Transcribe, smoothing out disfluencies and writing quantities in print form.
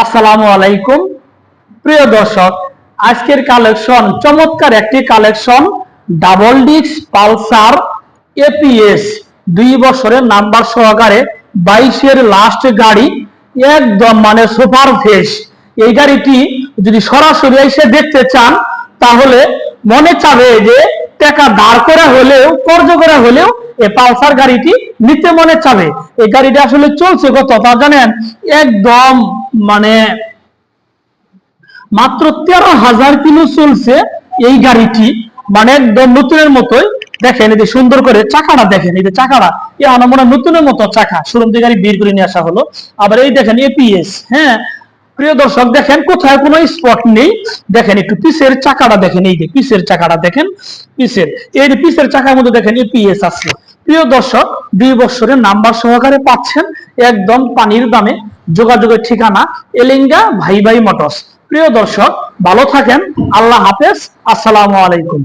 আসসালামু আলাইকুম প্রিয় দর্শক, আজকের কালেকশন চমৎকার একটি collection double disc Pulsar APS 2 বছরের নাম্বার সহকারে 22-এর লাস্ট গাড়ি, একদম মানে সুপার ফ্রেশ। এই গাড়িটি যদি সরাসরি এসে দেখতে চান তাহলে মনে চাবে যে টাকা দাঁড় করে হলেও কর্জ করে হলেও এই পালসার গাড়িটি নিতে মনে চাবে। এই গাড়িটা আসলে চলছে কত তা জানেন? একদম মানে মাত্র 13,000 কিলো চলছে এই গাড়িটি, মানে একদম নতুনের মতোই। দেখেন এই যে সুন্দর করে চাকাটা দেখেন, এই যে চাকাটা মনে নতুনের মতো চাকা, শোরুম থেকে গাড়ি বের করে নিয়ে আসা হলো। আবার এই দেখেন এপিএস। হ্যাঁ প্রিয় দর্শক, দেখেন কোথায় কোনো স্পট নেই। দেখেন একটু পিছের চাকাটা দেখেন, এই যে পিছের চাকাটা দেখেন, পিছের এই যে পিছের চাকার মধ্যে দেখেন এপিএস আছে। প্রিয় দর্শক, 2 বছরের নাম্বার সহকারে পাচ্ছেন একদম পানির দামে। যোগাযোগের ঠিকানা এলিঙ্গা ভাই ভাই মোটরস। প্রিয় দর্শক, ভালো থাকেন, আল্লাহ হাফেজ, আসসালামু আলাইকুম।